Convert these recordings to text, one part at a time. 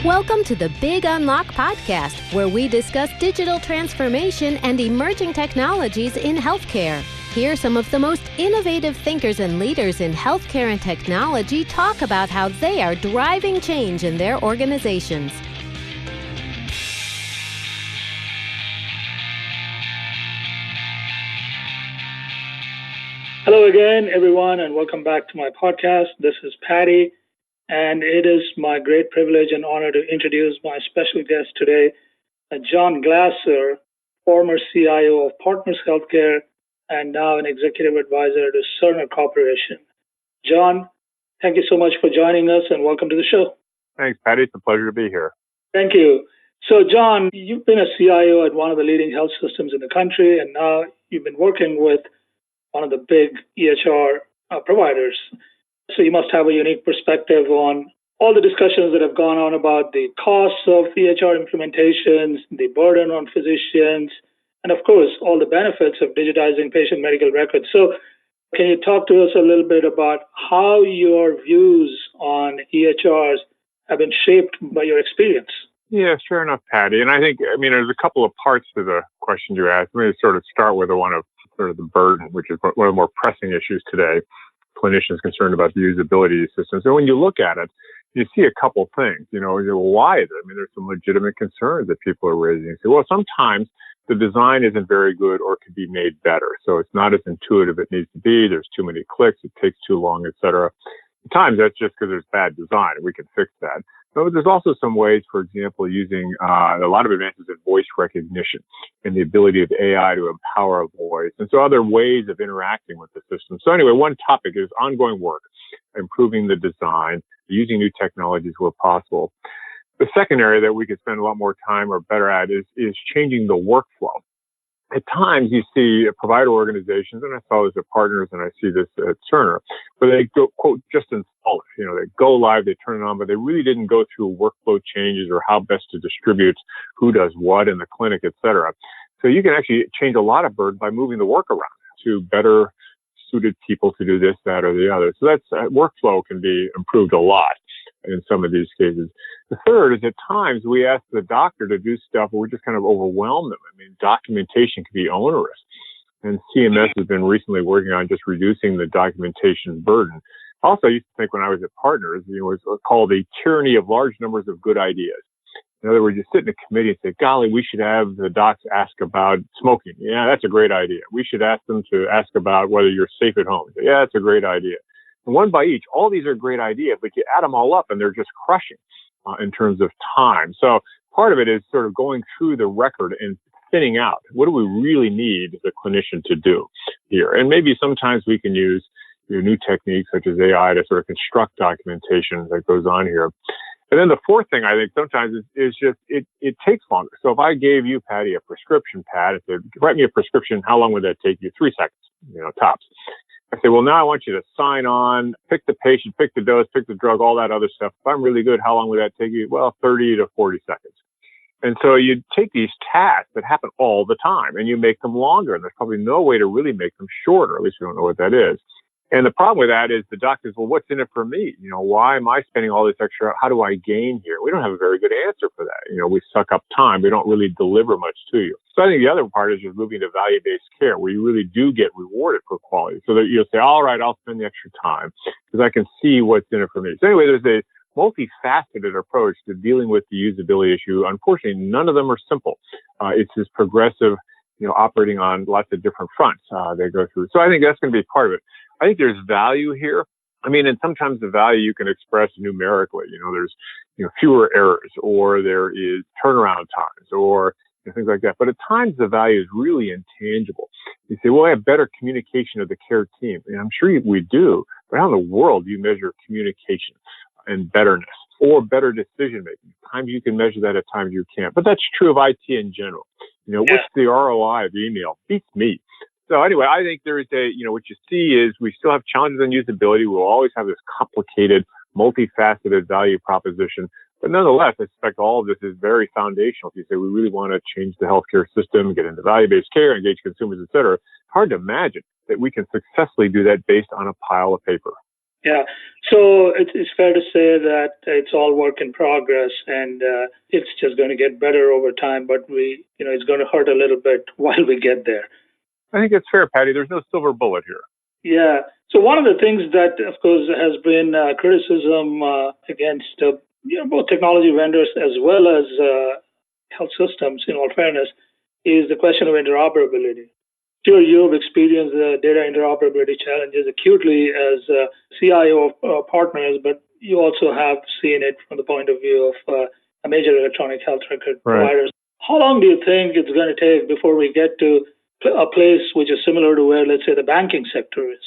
Welcome to the Big Unlock podcast, where we discuss digital transformation and emerging technologies in healthcare. Hear some of the most innovative thinkers and leaders in healthcare and technology talk about how they are driving change in their organizations. Hello again, everyone, and welcome back to my podcast. This is Patty, and it is my great privilege and honor to introduce my special guest today, John Glaser, former CIO of Partners Healthcare and now an executive advisor to Cerner Corporation. John, thank you so much for joining us and welcome to the show. Thanks, Patty. It's a pleasure to be here. Thank you. So, John, you've been a CIO at one of the leading health systems in the country, and now you've been working with one of the big EHR providers. So you must have a unique perspective on all the discussions that have gone on about the costs of EHR implementations, the burden on physicians, and of course, all the benefits of digitizing patient medical records. So can you talk to us a little bit about how your views on EHRs have been shaped by your experience? Yeah, sure enough, Patty. And I think, there's a couple of parts to the question you asked. Let me sort of start with the one of sort of the burden, which is one of the more pressing issues today. Clinicians concerned about the usability of the system. So when you look at it, you see a couple things. Why is it? There's some legitimate concerns that people are raising. You say, well, sometimes the design isn't very good or could be made better. So it's not as intuitive as it needs to be. There's too many clicks. It takes too long, et cetera. At times, that's just because there's bad design. We can fix that. But there's also some ways, for example, using a lot of advances in voice recognition and the ability of AI to empower a voice. And so other ways of interacting with the system. So anyway, one topic is ongoing work, improving the design, using new technologies where possible. The second area that we could spend a lot more time or better at is changing the workflow. At times, you see provider organizations, and I saw this at Partners, and I see this at Cerner, where they go, quote, just install it. They go live, they turn it on, but they really didn't go through workflow changes or how best to distribute who does what in the clinic, et cetera. So you can actually change a lot of burden by moving the work around to better suited people to do this, that, or the other. So that's workflow can be improved a lot in some of these cases. The third is at times we ask the doctor to do stuff where we just kind of overwhelm them. Documentation can be onerous. And CMS has been recently working on just reducing the documentation burden. Also, I used to think when I was at Partners, it was called the tyranny of large numbers of good ideas. In other words, you sit in a committee and say, golly, we should have the docs ask about smoking. Yeah, that's a great idea. We should ask them to ask about whether you're safe at home. Yeah, that's a great idea. And one by each, all these are great ideas, but you add them all up and they're just crushing in terms of time. So part of it is sort of going through the record and thinning out. What do we really need the clinician to do here? And maybe sometimes we can use new techniques such as AI to sort of construct documentation that goes on here. And then the fourth thing I think sometimes is just it takes longer. So if I gave you, Patty, a prescription pad and said, write me a prescription, how long would that take you? 3 seconds, tops. I say, well, now I want you to sign on, pick the patient, pick the dose, pick the drug, all that other stuff. If I'm really good, how long would that take you? Well, 30 to 40 seconds. And so you take these tasks that happen all the time and you make them longer. And there's probably no way to really make them shorter. At least we don't know what that is. And the problem with that is the doctors, well, what's in it for me? Why am I spending all this extra? How do I gain here? We don't have a very good answer for that. We suck up time. We don't really deliver much to you. So I think the other part is just moving to value-based care where you really do get rewarded for quality. So that you'll say, all right, I'll spend the extra time because I can see what's in it for me. So anyway, there's a multifaceted approach to dealing with the usability issue. Unfortunately, none of them are simple. It's this progressive, operating on lots of different fronts they go through. So I think that's going to be part of it. I think there's value here. And sometimes the value you can express numerically. There's fewer errors, or there is turnaround times, or things like that. But at times the value is really intangible. You say, well, I have better communication of the care team. And I'm sure we do, but how in the world do you measure communication and betterness or better decision making? At times you can measure that, at times you can't. But that's true of IT in general. What's the ROI of email? Beats me. So anyway, I think there is what you see is we still have challenges in usability. We'll always have this complicated, multifaceted value proposition. But nonetheless, I suspect all of this is very foundational. If you say we really want to change the healthcare system, get into value-based care, engage consumers, et cetera, it's hard to imagine that we can successfully do that based on a pile of paper. Yeah. So it's fair to say that it's all work in progress, and it's just going to get better over time. But it's going to hurt a little bit while we get there. I think it's fair, Patty. There's no silver bullet here. Yeah. So one of the things that, of course, has been criticism against both technology vendors as well as health systems, in all fairness, is the question of interoperability. Sure, you've experienced the data interoperability challenges acutely as CIO of partners, but you also have seen it from the point of view of a major electronic health record providers. How long do you think it's going to take before we get to a place which is similar to where, let's say, the banking sector is?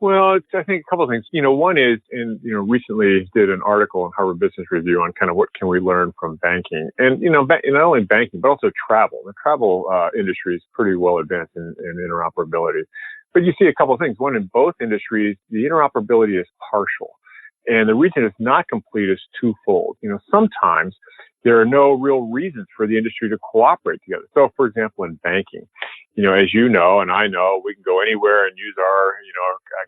Well, I think a couple of things. One is, recently did an article in Harvard Business Review on kind of what can we learn from banking, and not only banking but also travel. The travel industry is pretty well advanced in interoperability, but you see a couple of things. One, in both industries, the interoperability is partial, and the reason it's not complete is twofold. Sometimes there are no real reasons for the industry to cooperate together. So, for example, in banking, as you know, and I know, we can go anywhere and use our,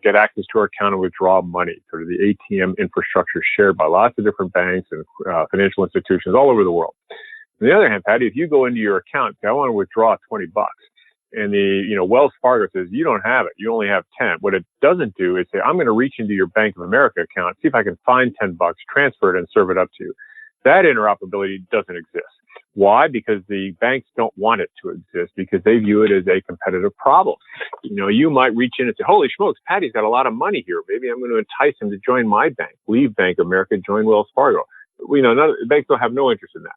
get access to our account and withdraw money, sort of the ATM infrastructure shared by lots of different banks and financial institutions all over the world. On the other hand, Patty, if you go into your account, say, I want to withdraw $20, and the, Wells Fargo says, you don't have it, you only have 10. What it doesn't do is say, I'm going to reach into your Bank of America account, see if I can find $10, transfer it, and serve it up to you. That interoperability doesn't exist. Why? Because the banks don't want it to exist, because they view it as a competitive problem. You might reach in and say, holy smokes, Patty's got a lot of money here. Maybe I'm going to entice him to join my bank, leave Bank of America, join Wells Fargo. Banks don't have no interest in that.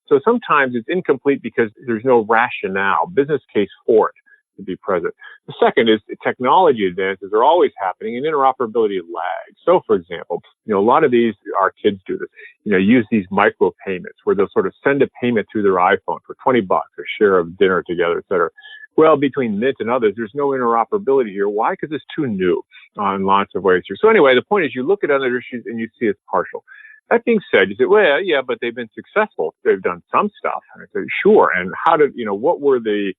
So sometimes it's incomplete because there's no rationale, business case for it to be present. The second is technology advances are always happening and interoperability lags. So, for example, a lot of our kids do this, use these micro payments where they'll sort of send a payment through their iPhone for $20, a share of dinner together, et cetera. Well, between Mint and others, there's no interoperability here. Why? Because it's too new in lots of ways here. So anyway, the point is you look at other issues and you see it's partial. That being said, you say, well, yeah, but they've been successful. They've done some stuff. And I say, sure. And what were the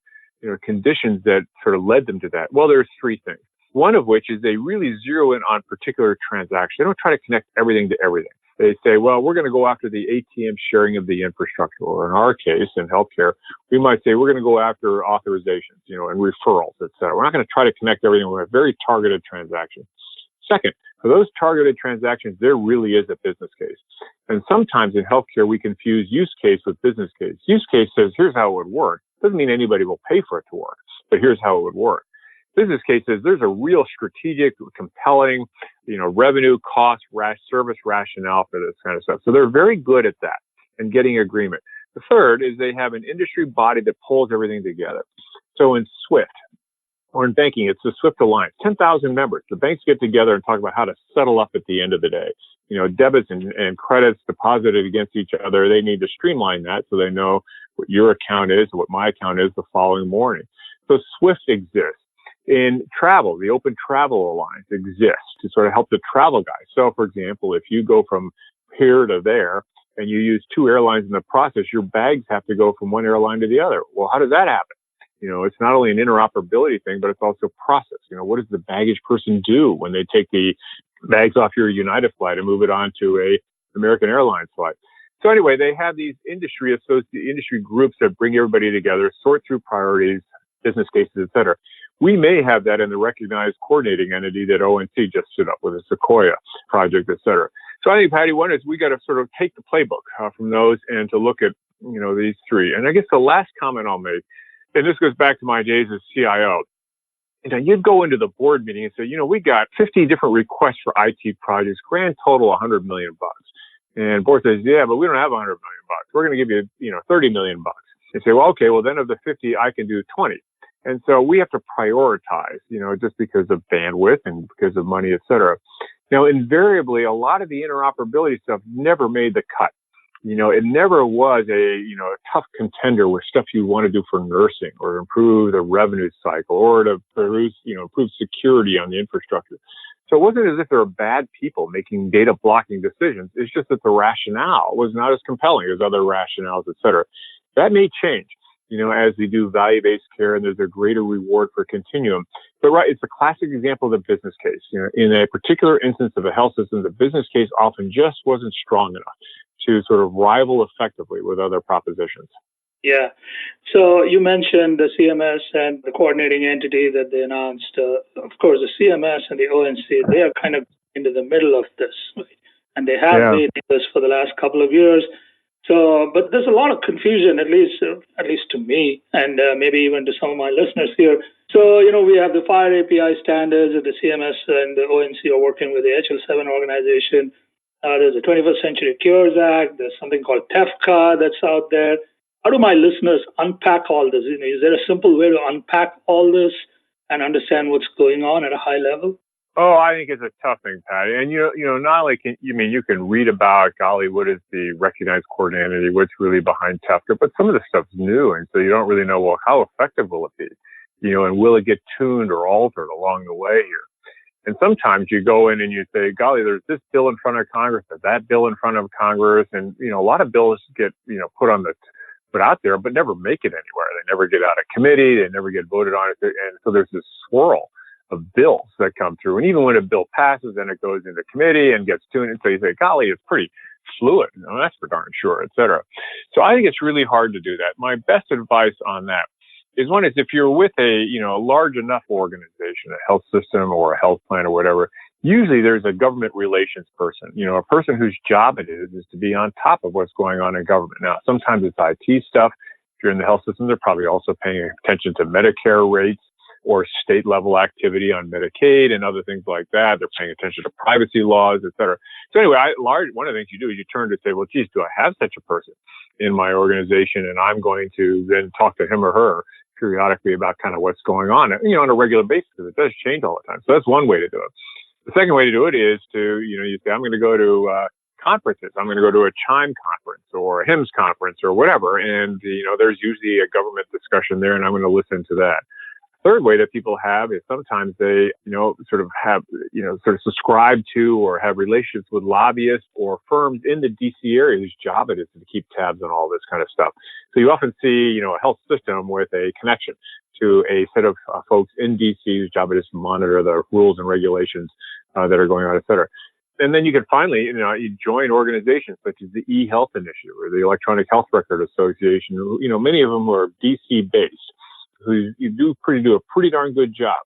conditions that sort of led them to that? Well, there's three things. One of which is they really zero in on particular transactions. They don't try to connect everything to everything. They say, well, we're going to go after the ATM sharing of the infrastructure. Or in our case, in healthcare, we might say we're going to go after authorizations, and referrals, et cetera. We're not going to try to connect everything with a very targeted transaction. Second, for those targeted transactions, there really is a business case. And sometimes in healthcare, we confuse use case with business case. Use case says, here's how it would work. Doesn't mean anybody will pay for it to work, but here's how it would work. Business case says there's a real strategic, compelling, revenue, cost, service rationale for this kind of stuff. So they're very good at that and getting agreement. The third is they have an industry body that pulls everything together. So in SWIFT, or in banking, it's the SWIFT Alliance, 10,000 members. The banks get together and talk about how to settle up at the end of the day. Debits and credits deposited against each other. They need to streamline that so they know what your account is, what my account is the following morning. So SWIFT exists. In travel, the Open Travel Alliance exists to sort of help the travel guys. So, for example, if you go from here to there and you use two airlines in the process, your bags have to go from one airline to the other. Well, how does that happen? It's not only an interoperability thing, but it's also process. What does the baggage person do when they take the bags off your United flight and move it on to a American Airlines flight? So anyway, they have these industry groups that bring everybody together, sort through priorities, business cases, et cetera. We may have that in the recognized coordinating entity that ONC just stood up with a Sequoia project, et cetera. So I think, Patty, one is we got to sort of take the playbook from those and to look at, these three. And I guess the last comment I'll make, and this goes back to my days as CIO, you'd go into the board meeting and say, we got 50 different requests for IT projects, grand total $100 million. And board says, yeah, but we don't have $100 million. We're going to give you, $30 million. They say, well, okay, well then of the 50, I can do 20. And so we have to prioritize, just because of bandwidth and because of money, et cetera. Now, invariably, a lot of the interoperability stuff never made the cut. It never was a tough contender with stuff you want to do for nursing or improve the revenue cycle or to produce, improve security on the infrastructure. So it wasn't as if there were bad people making data blocking decisions. It's just that the rationale was not as compelling as other rationales, et cetera. That may change, as we do value-based care and there's a greater reward for continuum. But right, it's a classic example of the business case. In a particular instance of a health system, the business case often just wasn't strong enough to sort of rival effectively with other propositions. Yeah. So you mentioned the CMS and the coordinating entity that they announced. Of course, the CMS and the ONC, they are kind of into the middle of this, right? And they have been in this for the last couple of years. So, but there's a lot of confusion, at least to me, and maybe even to some of my listeners here. So, we have the FHIR API standards that the CMS and the ONC are working with the HL7 organization. There's the 21st Century Cures Act. There's something called TEFCA that's out there. How do my listeners unpack all this? Is there a simple way to unpack all this and understand what's going on at a high level? Oh, I think it's a tough thing, Patty. And, not only you can read about, golly, what is the recognized coordinating entity, what's really behind TEFCA, but some of the stuff's new. And so you don't really know, well, how effective will it be? And will it get tuned or altered along the way here? And sometimes you go in and you say, golly, there's this bill in front of Congress, or that bill in front of Congress. And, a lot of bills get, put out there, but never make it anywhere. They never get out of committee. They never get voted on. And so there's this swirl of bills that come through. And even when a bill passes, then it goes into committee and gets tuned. And so you say, golly, it's pretty fluid. That's for darn sure, et cetera. So I think it's really hard to do that. My best advice on that is one is if you're with a large enough organization, a health system or a health plan or whatever, usually there's a government relations person, a person whose job it is to be on top of what's going on in government. Now, sometimes it's IT stuff. If you're in the health system, they're probably also paying attention to Medicare rates or state level activity on Medicaid and other things like that. They're paying attention to privacy laws, et cetera. So anyway, one of the things you do is you turn to say, well, geez, do I have such a person in my organization? And I'm going to then talk to him or her periodically about kind of what's going on, on a regular basis, because it does change all the time. So that's one way to do it. The second way to do it is to, you say, I'm going to go to conferences. I'm going to go to a chime conference or a HIMSS conference or whatever. And, there's usually a government discussion there, and I'm going to listen to that. Third way that people have is sometimes they, sort of subscribe to or have relationships with lobbyists or firms in the DC area whose job it is to keep tabs on all this kind of stuff. So you often see, a health system with a connection to a set of folks in DC whose job it is to monitor the rules and regulations that are going on, et cetera. And then you can finally, you join organizations such as the eHealth Initiative or the Electronic Health Record Association, many of them are DC based, who do a pretty darn good job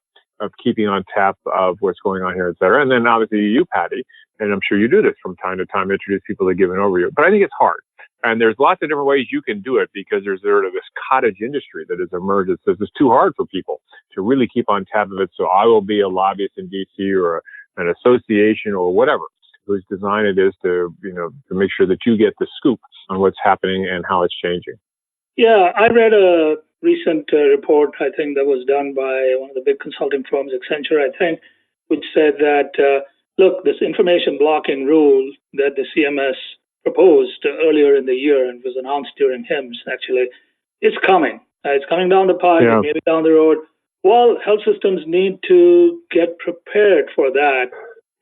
of keeping on tap of what's going on here, et cetera. And then obviously you, Patty, and I'm sure you do this from time to time, introduce people to give an overview. But I think it's hard. And there's lots of different ways you can do it because there's sort of this cottage industry that has emerged that says it's too hard for people to really keep on top of it. So I will be a lobbyist in DC or an association or whatever whose design it is to make sure that you get the scoop on what's happening and how it's changing. Yeah, I read a recent report, I think, that was done by one of the big consulting firms, Accenture, I think, which said that, look, this information blocking rule that the CMS proposed earlier in the year and was announced during HIMSS, actually, it's coming. It's coming down the pipe, maybe down the road. Well, health systems need to get prepared for that.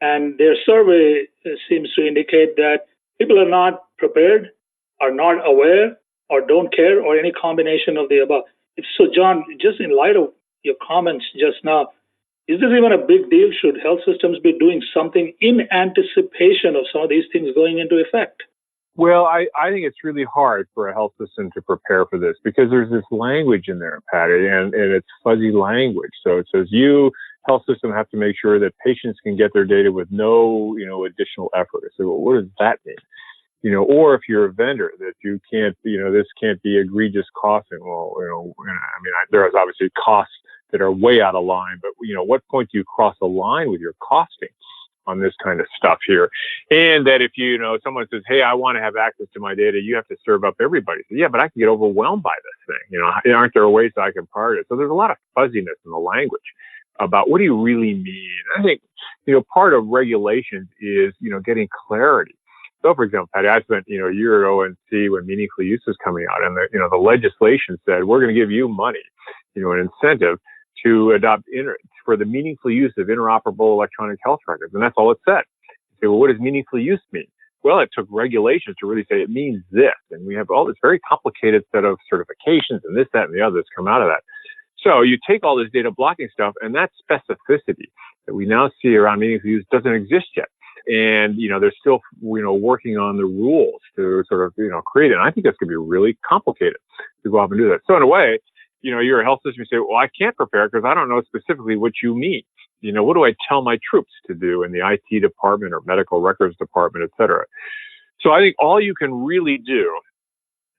And their survey seems to indicate that people are not prepared, are not aware, or don't care, or any combination of the above. So, John, just in light of your comments just now, is this even a big deal? Should health systems be doing something in anticipation of some of these things going into effect? Well, I think it's really hard for a health system to prepare for this because there's this language in there, Patty, and it's fuzzy language. So it says you, health system, have to make sure that patients can get their data with no, additional effort. So well, what does that mean? Or if you're a vendor that you can't, this can't be egregious costing. Well, there is obviously costs that are way out of line, but what point do you cross the line with your costing on this kind of stuff here? And that if someone says, hey, I want to have access to my data, you have to serve up everybody. So, yeah, but I can get overwhelmed by this thing. Aren't there ways that I can prioritize? So there's a lot of fuzziness in the language about what do you really mean? I think, part of regulations is, getting clarity. So, for example, Patty, I spent, a year at ONC when meaningful use was coming out, and the legislation said we're going to give you money, an incentive to adopt for the meaningful use of interoperable electronic health records, and that's all it said. You say, well, what does meaningful use mean? Well, it took regulations to really say it means this, and we have all this very complicated set of certifications and this, that, and the other that's come out of that. So you take all this data blocking stuff, and that specificity that we now see around meaningful use doesn't exist yet. And, they're still, working on the rules to sort of, create it. And I think that's going to be really complicated to go off and do that. So in a way, you're a health system, you say, well, I can't prepare because I don't know specifically what you mean. What do I tell my troops to do in the IT department or medical records department, et cetera? So I think all you can really do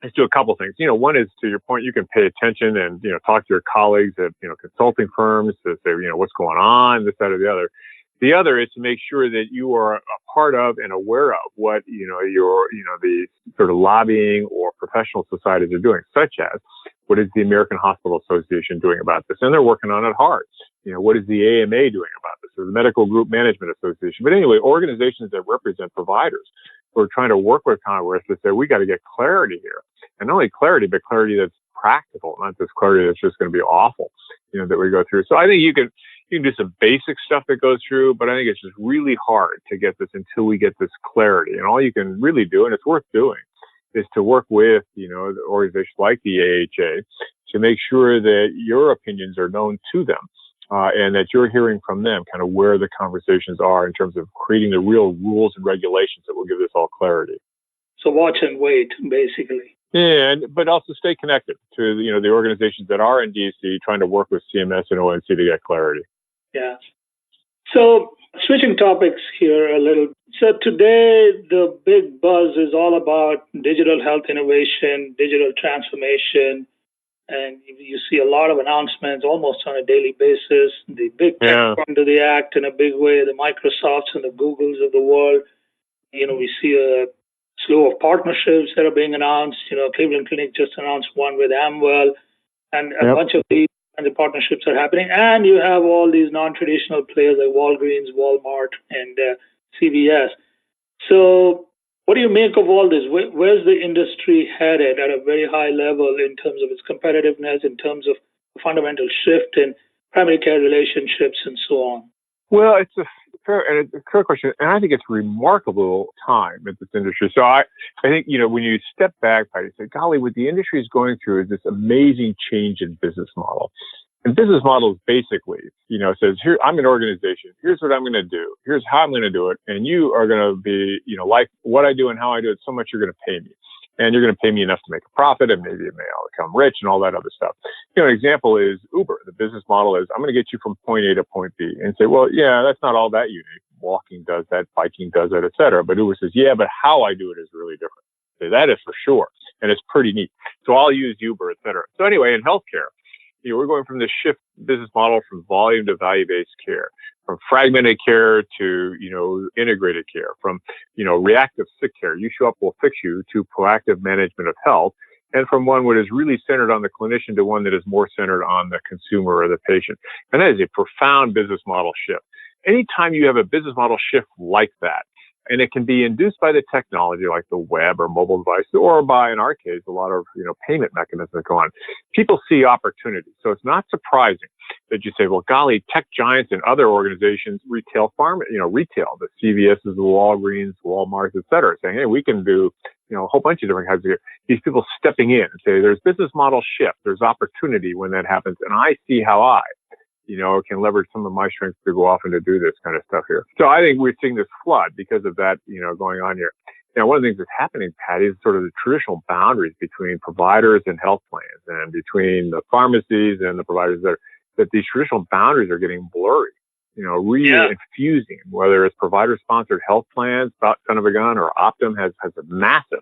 is do a couple things. One is, to your point, you can pay attention and, talk to your colleagues at, consulting firms to say, what's going on, this, that, or the other. The other is to make sure that you are a part of and aware of what, the sort of lobbying or professional societies are doing, such as what is the American Hospital Association doing about this? And they're working on it hard. What is the AMA doing about this? Or the Medical Group Management Association. But anyway, organizations that represent providers who are trying to work with Congress to say, we got to get clarity here. And not only clarity, but clarity that's practical, not this clarity that's just going to be awful, that we go through. So I think you can do some basic stuff that goes through, but I think it's just really hard to get this until we get this clarity. And all you can really do, and it's worth doing, is to work with, the organizations like the AHA to make sure that your opinions are known to them. And that you're hearing from them kind of where the conversations are in terms of creating the real rules and regulations that will give this all clarity. So watch and wait, basically. But also stay connected to, the organizations that are in DC trying to work with CMS and ONC to get clarity. Yeah. So switching topics here a little. So today, the big buzz is all about digital health innovation, digital transformation. And you see a lot of announcements almost on a daily basis. The big tech come to the act in a big way, the Microsofts and the Googles of the world. We see a slew of partnerships that are being announced. Cleveland Clinic just announced one with Amwell, and a bunch of these and the partnerships are happening. And you have all these non-traditional players like Walgreens, Walmart, and CVS. So what do you make of all this? Where's the industry headed at a very high level in terms of its competitiveness, in terms of a fundamental shift in primary care relationships and so on? Well, it's a fair question, and I think it's remarkable time at this industry. So I think, when you step back, you say, golly, what the industry is going through is this amazing change in business model. And business model is basically, says, here, I'm an organization. Here's what I'm going to do. Here's how I'm going to do it. And you are going to be, like what I do and how I do it so much you're going to pay me. And you're going to pay me enough to make a profit, and maybe it may all become rich and all that other stuff. An example is Uber. The business model is, I'm going to get you from point A to point B. And say, well, yeah, that's not all that unique. Walking does that, biking does that, et cetera. But Uber says, yeah, but how I do it is really different. So that is for sure. And it's pretty neat. So I'll use Uber, et cetera. So anyway, in healthcare, we're going from this shift business model from volume to value-based care, from fragmented care to, integrated care, from, reactive sick care. You show up, we'll fix you, to proactive management of health. And from one that is really centered on the clinician to one that is more centered on the consumer or the patient. And that is a profound business model shift. Anytime you have a business model shift like that, and it can be induced by the technology like the web or mobile devices, or by, in our case, a lot of, payment mechanisms that go on. People see opportunity. So it's not surprising that you say, well, golly, tech giants and other organizations, retail, the CVSs, the Walgreens, Walmarts, et cetera, saying, hey, we can do, a whole bunch of different kinds of care. These people stepping in and say, there's business model shift. There's opportunity when that happens. And I see how I can leverage some of my strengths to go off and to do this kind of stuff here. So I think we're seeing this flood because of that, going on here. One of the things that's happening, Patty, is sort of the traditional boundaries between providers and health plans, and between the pharmacies and the providers that these traditional boundaries are getting blurry. Infusing, whether it's provider-sponsored health plans, son of a gun, or Optum has a massive,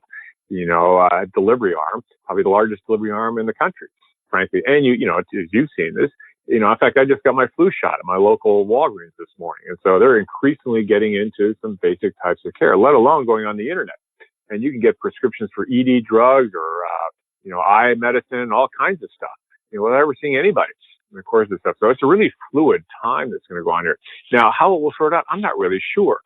delivery arm, probably the largest delivery arm in the country, frankly. And as you've seen this, in fact, I just got my flu shot at my local Walgreens this morning. And so they're increasingly getting into some basic types of care, let alone going on the internet. And you can get prescriptions for ED drugs or, eye medicine, all kinds of stuff, without ever seeing anybody in the course of this stuff. So it's a really fluid time that's going to go on here. Now, how it will sort out, I'm not really sure.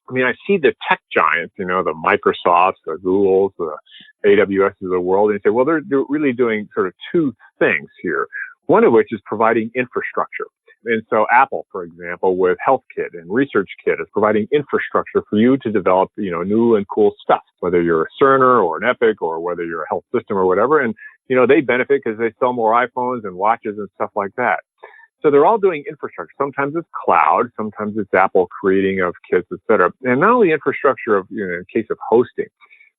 I see the tech giants, the Microsofts, the Googles, the AWS of the world, and you say, well, they're really doing sort of two things here. One of which is providing infrastructure. And so Apple, for example, with HealthKit and ResearchKit is providing infrastructure for you to develop, new and cool stuff, whether you're a Cerner or an Epic or whether you're a health system or whatever. And, they benefit because they sell more iPhones and watches and stuff like that. So they're all doing infrastructure. Sometimes it's cloud, sometimes it's Apple creating of kits, et cetera. And not only infrastructure of, in case of hosting,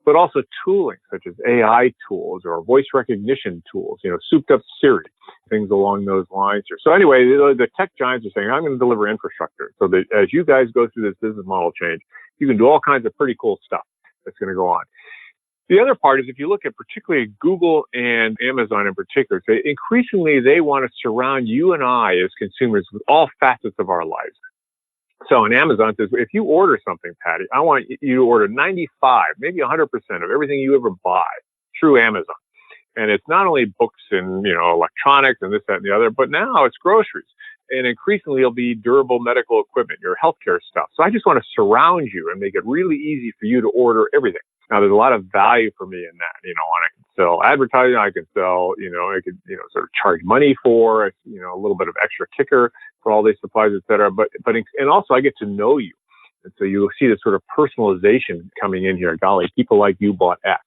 but also tooling such as AI tools or voice recognition tools, souped up Siri, things along those lines here. So anyway, the tech giants are saying, I'm going to deliver infrastructure so that as you guys go through this business model change, you can do all kinds of pretty cool stuff that's going to go on. The other part is if you look at particularly Google and Amazon in particular, increasingly they want to surround you and I as consumers with all facets of our lives. So in Amazon says, if you order something, Patty, I want you to order 95, maybe 100% of everything you ever buy through Amazon. And it's not only books and, electronics and this, that, and the other, but now it's groceries. And increasingly it'll be durable medical equipment, your healthcare stuff. So I just want to surround you and make it really easy for you to order everything. Now, there's a lot of value for me in that, when I can sell advertising, I can sell, I could, sort of charge money for, a little bit of extra kicker for all these supplies, et cetera. And also I get to know you. And so you'll see this sort of personalization coming in here. Golly, people like you bought X.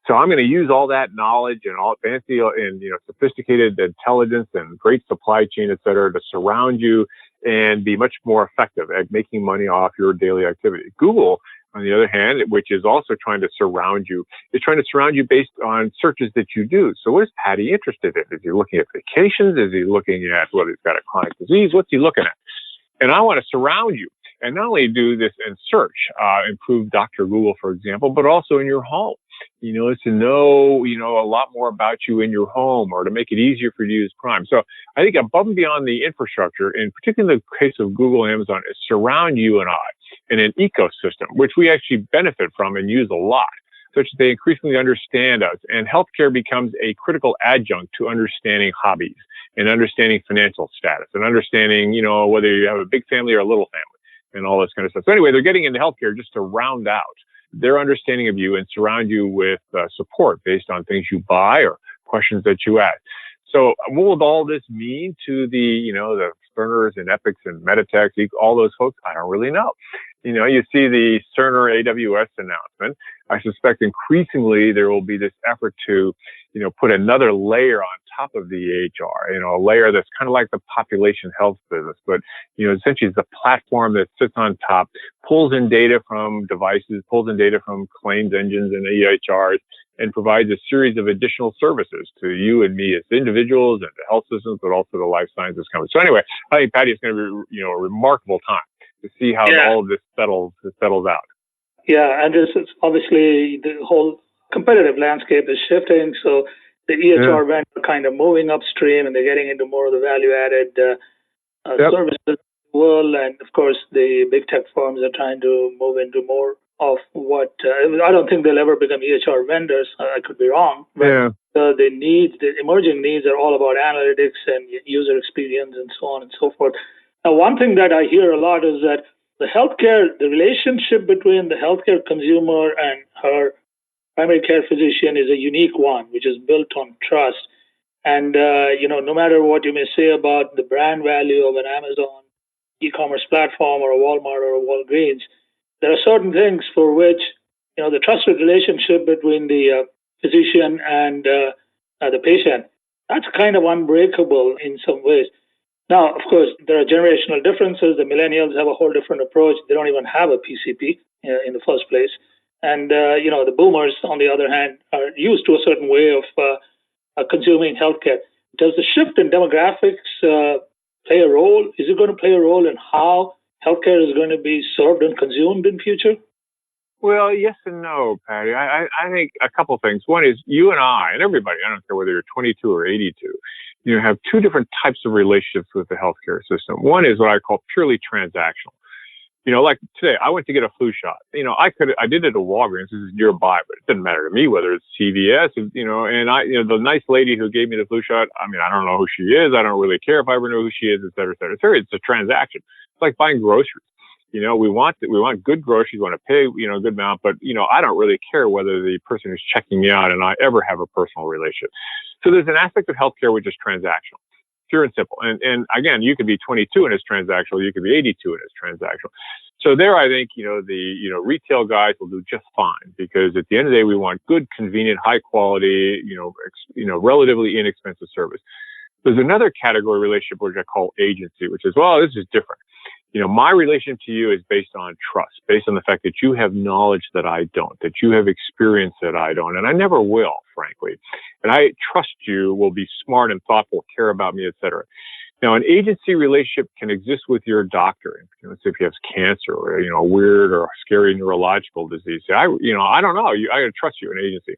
So I'm going to use all that knowledge and all fancy and, sophisticated intelligence and great supply chain, et cetera, to surround you and be much more effective at making money off your daily activity. Google, on the other hand, which is also trying to surround you, is trying to surround you based on searches that you do. So what is Patty interested in? Is he looking at vacations? Is he looking at whether he's got a chronic disease? What's he looking at? And I want to surround you and not only do this in search, improve Dr. Google, for example, but also in your home. To know, a lot more about you in your home or to make it easier for you to use Prime. So I think above and beyond the infrastructure, and particularly in the case of Google and Amazon, is surround you and I in an ecosystem, which we actually benefit from and use a lot, such that they increasingly understand us. And healthcare becomes a critical adjunct to understanding hobbies and understanding financial status and understanding, whether you have a big family or a little family and all this kind of stuff. So anyway, they're getting into healthcare just to round out their understanding of you and surround you with support based on things you buy or questions that you ask. So what will all this mean to the Cerners and Epics and Meditechs, all those folks? I don't really know. You see the Cerner AWS announcement. I suspect increasingly there will be this effort to, put another layer on top of the EHR, a layer that's kind of like the population health business, but, essentially it's a platform that sits on top, pulls in data from devices, pulls in data from claims engines and EHRs, and provides a series of additional services to you and me as individuals and the health systems, but also the life sciences companies. So anyway, I think, Patty, it's going to be, a remarkable time to see how all of this settles out. Yeah, and this is obviously the whole competitive landscape is shifting. So the EHR vendors are kind of moving upstream, and they're getting into more of the value-added services world. And of course, the big tech firms are trying to move into more of what I don't think they'll ever become EHR vendors. I could be wrong. But the emerging needs are all about analytics and user experience and so on and so forth. Now, one thing that I hear a lot is that the relationship between the healthcare consumer and her primary care physician is a unique one, which is built on trust. And, no matter what you may say about the brand value of an Amazon e-commerce platform or a Walmart or a Walgreens, there are certain things for which, the trusted relationship between the physician and the patient, that's kind of unbreakable in some ways. Now, of course, there are generational differences. The millennials have a whole different approach. They don't even have a PCP in the first place. And, the boomers, on the other hand, are used to a certain way of consuming healthcare. Does the shift in demographics play a role? Is it going to play a role in how healthcare is going to be served and consumed in future? Well, yes and no, Patty. I think a couple of things. One is you and I and everybody, I don't care whether you're 22 or 82, have two different types of relationships with the healthcare system. One is what I call purely transactional. Like today, I went to get a flu shot. I did it at Walgreens. This is nearby, but it doesn't matter to me whether it's CVS, and the nice lady who gave me the flu shot, I don't know who she is. I don't really care if I ever know who she is, et cetera, et cetera. It's a transaction. It's like buying groceries. We want good groceries, we want to pay, a good amount, but, I don't really care whether the person who's checking me out and I ever have a personal relationship. So there's an aspect of healthcare which is transactional. Pure and simple. And again, you could be 22 and it's transactional. You could be 82 and it's transactional. So there, I think, the retail guys will do just fine, because at the end of the day, we want good, convenient, high quality, relatively inexpensive service. There's another category relationship which I call agency, which is, well, this is different. My relationship to you is based on trust, based on the fact that you have knowledge that I don't, that you have experience that I don't, and I never will, frankly. And I trust you will be smart and thoughtful, care about me, et cetera. Now, an agency relationship can exist with your doctor. Let's say if you have cancer or, a weird or scary neurological disease. I don't know. I got to trust you, an agency.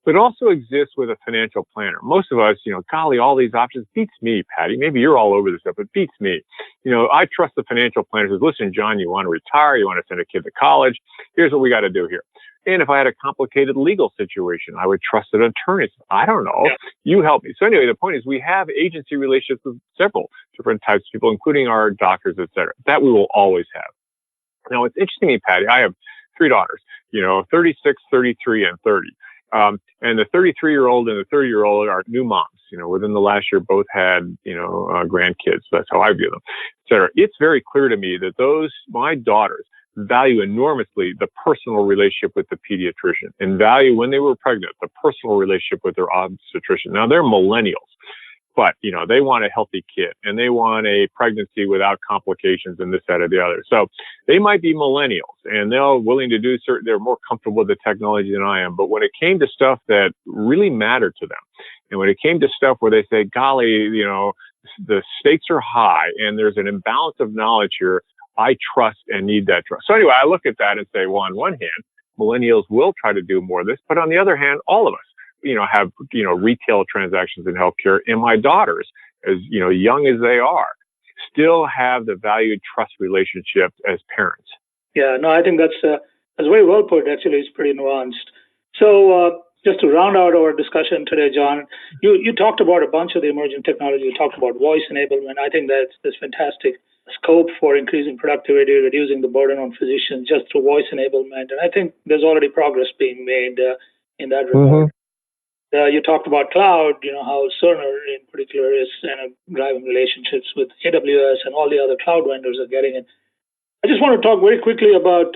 But it also exists with a financial planner. Most of us, golly, all these options beats me, Patty. Maybe you're all over this stuff, but beats me. I trust the financial planner. Says, listen, John, you want to retire, you want to send a kid to college. Here's what we got to do here. And if I had a complicated legal situation, I would trust an attorney. I don't know. Yeah. You help me. So anyway, the point is we have agency relationships with several different types of people, including our doctors, et cetera. That we will always have. Now, what's interesting to me, Patty, I have 3 daughters, 36, 33, and 30. And the 33-year-old and the 30-year-old are new moms. Within the last year, both had, grandkids. That's how I view them, et cetera. It's very clear to me that my daughters value enormously the personal relationship with the pediatrician, and value, when they were pregnant, the personal relationship with their obstetrician. Now, they're millennials, but, they want a healthy kid, and they want a pregnancy without complications and this, that, or the other. So they might be millennials, and they're willing to do they're more comfortable with the technology than I am. But when it came to stuff that really mattered to them, and when it came to stuff where they say, golly, the stakes are high and there's an imbalance of knowledge here, I trust and need that trust. So anyway, I look at that and say, well, on one hand, millennials will try to do more of this, but on the other hand, all of us, have, retail transactions in healthcare, and my daughters, as, young as they are, still have the valued trust relationship as parents. Yeah, no, I think that's very well put. Actually, it's pretty nuanced. So just to round out our discussion today, John, you talked about a bunch of the emerging technology. You talked about voice enablement. I think that's fantastic scope for increasing productivity, reducing the burden on physicians just through voice enablement. And I think there's already progress being made in that regard. You talked about cloud, how Cerner in particular is driving relationships with AWS and all the other cloud vendors are getting it. I just want to talk very quickly about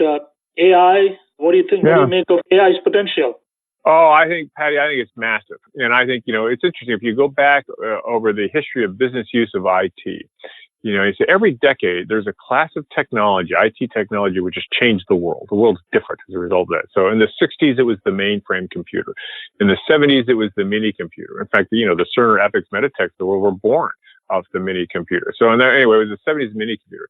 AI. What do you think? Yeah. What do you make of AI's potential? Oh, Patty, I think it's massive. And I think, it's interesting. If you go back over the history of business use of IT, you say every decade there's a class of technology, IT technology, which has changed the world. The world's different as a result of that. So in the 60s, it was the mainframe computer. In the 70s, it was the mini computer. In fact, the Cerner Epics Meditechs of the world were born off the mini computer. So anyway, it was the 70s mini computer.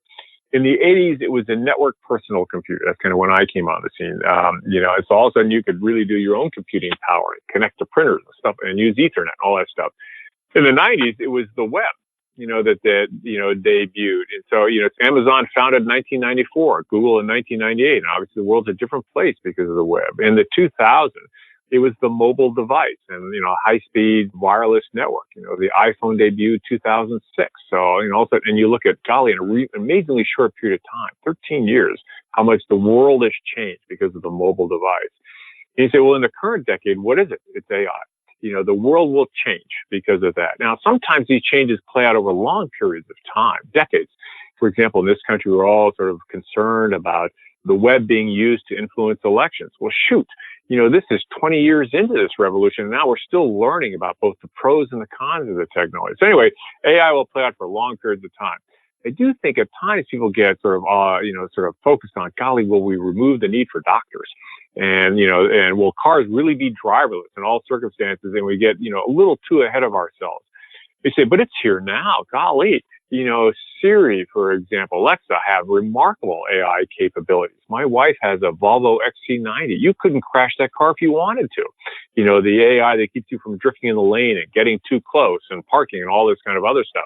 In the 80s, it was a network personal computer. That's kind of when I came on the scene. It's all of a sudden you could really do your own computing power and connect to printers and stuff and use Ethernet, all that stuff. In the 90s, it was the web, that debuted. And so, Amazon founded in 1994, Google in 1998. And obviously the world's a different place because of the web. In the 2000s, it was the mobile device and, high-speed wireless network. The iPhone debuted 2006. So, all of a sudden, and you look at, golly, in an amazingly short period of time, 13 years, how much the world has changed because of the mobile device. And you say, well, in the current decade, what is it? It's AI. The world will change because of that. Now, sometimes these changes play out over long periods of time, decades. For example, in this country, we're all sort of concerned about the web being used to influence elections. Well, shoot, this is 20 years into this revolution, and now we're still learning about both the pros and the cons of the technology. So anyway, AI will play out for long periods of time. I do think at times people get sort of focused on, golly, will we remove the need for doctors? And, and will cars really be driverless in all circumstances? And we get, a little too ahead of ourselves. They say, but it's here now, golly. Siri, for example, Alexa have remarkable AI capabilities. My wife has a Volvo XC90. You couldn't crash that car if you wanted to. The AI that keeps you from drifting in the lane and getting too close and parking and all this kind of other stuff.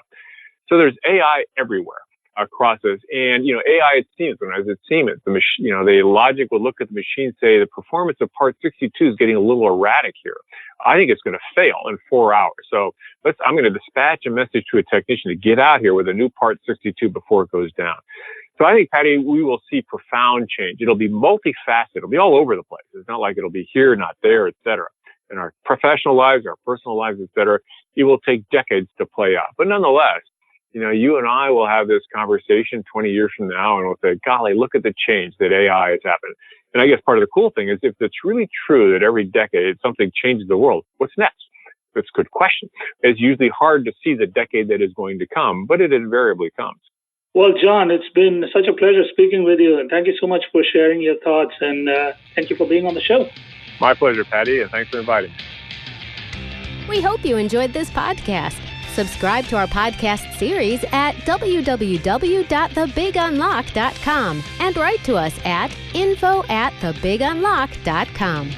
So there's AI everywhere across this. And, AI at Siemens, when I was at Siemens, the machine, the logic would look at the machine, say the performance of part 62 is getting a little erratic here. I think it's going to fail in 4 hours. So I'm going to dispatch a message to a technician to get out here with a new part 62 before it goes down. So I think, Patty, we will see profound change. It'll be multifaceted. It'll be all over the place. It's not like it'll be here, not there, et cetera. In our professional lives, our personal lives, et cetera. it will take decades to play out. But nonetheless, you and I will have this conversation 20 years from now, and we'll say, golly, look at the change that AI has happened. And I guess part of the cool thing is if it's really true that every decade something changes the world, what's next? That's a good question. It's usually hard to see the decade that is going to come, but it invariably comes. Well, John, it's been such a pleasure speaking with you, and thank you so much for sharing your thoughts, and thank you for being on the show. My pleasure, Patty, and thanks for inviting me. We hope you enjoyed this podcast. Subscribe to our podcast series at www.thebigunlock.com and write to us at info@thebigunlock.com.